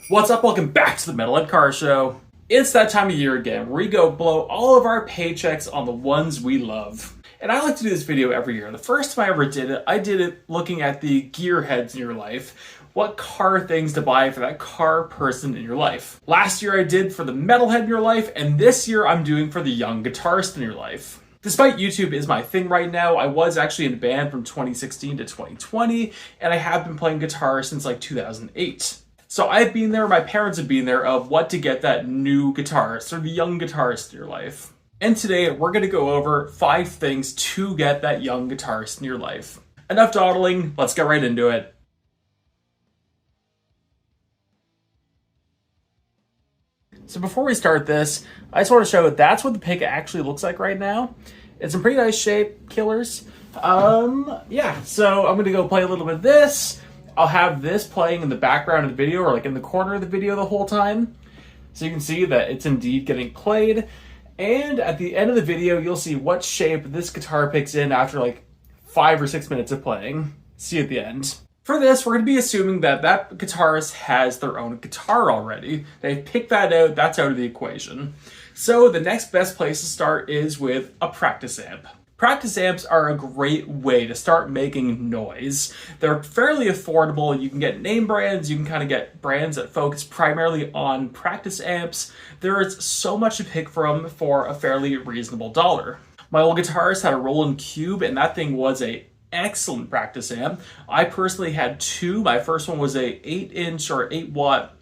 What's up? Welcome back to the Metalhead Car Show. It's that time of year again where we go blow all of our paychecks on the ones we love. And I like to do this video every year. The first time I ever did it, I did it looking at the gearheads in your life. What car things to buy for that car person in your life. Last year I did for the metalhead in your life, and this year I'm doing for the young guitarist in your life. Despite YouTube is my thing right now, I was actually in a band from 2016 to 2020, and I have been playing guitar since like 2008. So I've been there, my parents have been there, of what to get that new guitarist or the young guitarist in your life. And today we're going to go over 5 things to get that young guitarist in your life. Enough dawdling, let's get right into it. So before we start this, I just want to show that's what the pick actually looks like right now. It's in pretty nice shape, killers. Yeah, so I'm going to go play a little bit of this. I'll have this playing in the background of the video or like in the corner of the video the whole time. So you can see that it's indeed getting played. And at the end of the video, you'll see what shape this guitar picks in after like 5 or 6 minutes of playing. See you at the end. For this, we're going to be assuming that that guitarist has their own guitar already. They've picked that out, that's out of the equation. So the next best place to start is with a practice amp. Practice amps are a great way to start making noise. They're fairly affordable. You can get name brands, you can kind of get brands that focus primarily on practice amps. There is so much to pick from for a fairly reasonable dollar. My old guitarist had a Roland Cube, and that thing was an excellent practice amp. I personally had 2. My first one was a 8-inch or 8-watt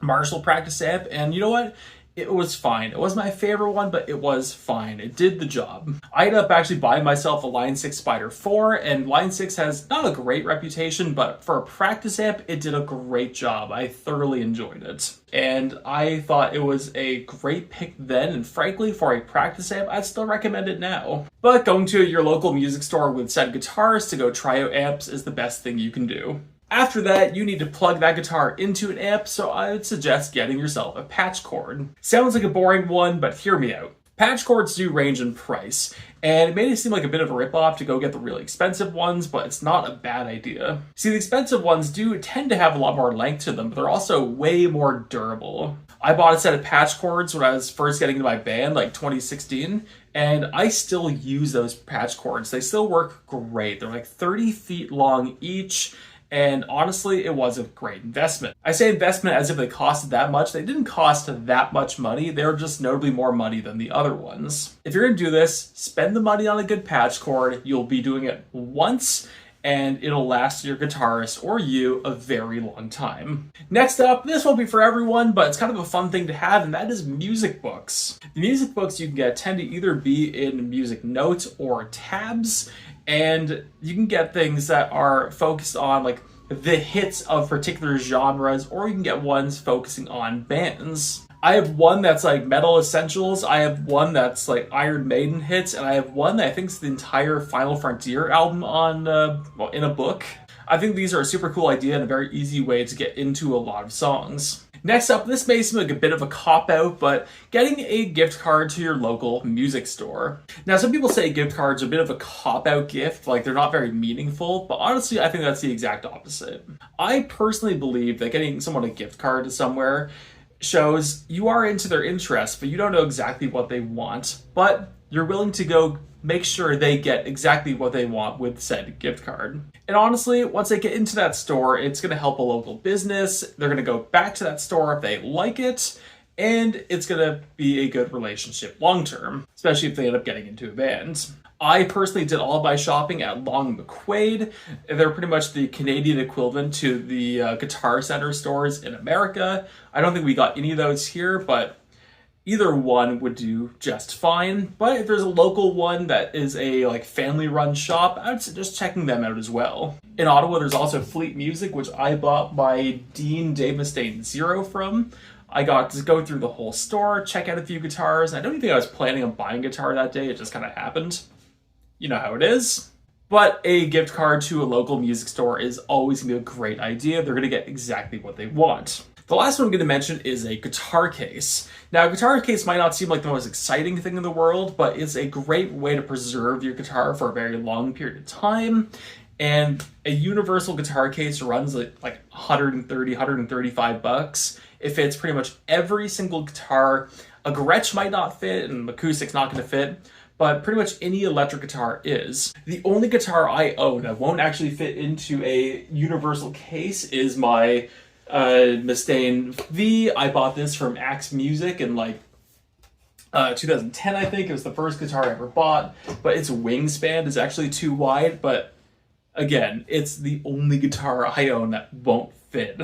Marshall practice amp, and you know what? It was fine. It wasn't my favorite one, but it was fine. It did the job. I ended up actually buying myself a Line 6 Spider 4, and Line 6 has not a great reputation, but for a practice amp, it did a great job. I thoroughly enjoyed it. And I thought it was a great pick then, and frankly, for a practice amp, I'd still recommend it now. But going to your local music store with said guitars to go try out amps is the best thing you can do. After that, you need to plug that guitar into an amp, so I would suggest getting yourself a patch cord. Sounds like a boring one, but hear me out. Patch cords do range in price, and it made it seem like a bit of a ripoff to go get the really expensive ones, but it's not a bad idea. See, the expensive ones do tend to have a lot more length to them, but they're also way more durable. I bought a set of patch cords when I was first getting into my band, like 2016, and I still use those patch cords. They still work great. They're like 30 feet long each, and honestly, it was a great investment. I say investment as if they costed that much. They didn't cost that much money. They were just notably more money than the other ones. If you're gonna do this, spend the money on a good patch cord. You'll be doing it once, and it'll last your guitarist or you a very long time. Next up, this won't be for everyone, but it's kind of a fun thing to have, and that is music books. The music books you can get tend to either be in music notes or tabs, and you can get things that are focused on like the hits of particular genres, or you can get ones focusing on bands. I have one that's like metal essentials, I have one that's like Iron Maiden hits, and I have one that I think is the entire Final Frontier album on in a book. I think these are a super cool idea and a very easy way to get into a lot of songs. Next up, this may seem like a bit of a cop-out, but getting a gift card to your local music store. Now, some people say gift cards are a bit of a cop-out gift, like they're not very meaningful, but honestly, I think that's the exact opposite. I personally believe that getting someone a gift card to somewhere shows you are into their interests, but you don't know exactly what they want, but you're willing to go make sure they get exactly what they want with said gift card. And honestly, once they get into that store, it's going to help a local business. They're going to go back to that store if they like it, and it's going to be a good relationship long term, especially if they end up getting into a band. I personally did all of my shopping at Long McQuaid. They're pretty much the Canadian equivalent to the Guitar Center stores in America. I don't think we got any of those here, but either one would do just fine. But if there's a local one that is a like family-run shop, I would suggest checking them out as well. In Ottawa, there's also Fleet Music, which I bought my Dean Dave Mustaine Zero from. I got to go through the whole store, check out a few guitars. I don't even think I was planning on buying a guitar that day. It just kind of happened. You know how it is. But a gift card to a local music store is always going to be a great idea. They're going to get exactly what they want. The last one I'm going to mention is a guitar case. Now, a guitar case might not seem like the most exciting thing in the world, but it's a great way to preserve your guitar for a very long period of time. And a universal guitar case runs like 130, 135 bucks. It fits pretty much every single guitar. A Gretsch might not fit, and acoustic's not going to fit, but pretty much any electric guitar is. The only guitar I own that won't actually fit into a universal case is my Mustaine V. I bought this from Axe Music in 2010, I think. It was the first guitar I ever bought, but its wingspan is actually too wide, but again, it's the only guitar I own that won't fit.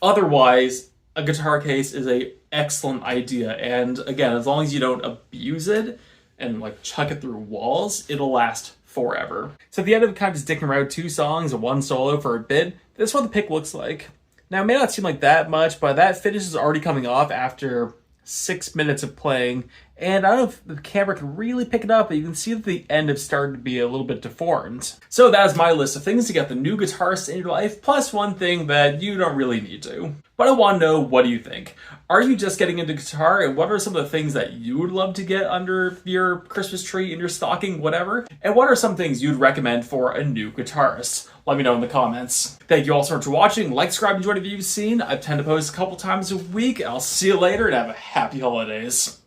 Otherwise, a guitar case is an excellent idea, and again, as long as you don't abuse it and chuck it through walls, it'll last forever. So at the end of kind of just dicking around 2 songs and 1 solo for a bit, this is what the pick looks like. Now, it may not seem like that much, but that finish is already coming off after 6 minutes of playing, and I don't know if the camera can really pick it up, but you can see that the end has started to be a little bit deformed. So that is my list of things to get the new guitarist in your life, plus one thing that you don't really need to. But I want to know, what do you think? Are you just getting into guitar, and what are some of the things that you would love to get under your Christmas tree, in your stocking, whatever? And what are some things you'd recommend for a new guitarist? Let me know in the comments. Thank you all so much for watching. Like, subscribe, enjoy the videos you've seen. I tend to post a couple times a week. I'll see you later and have a happy holidays.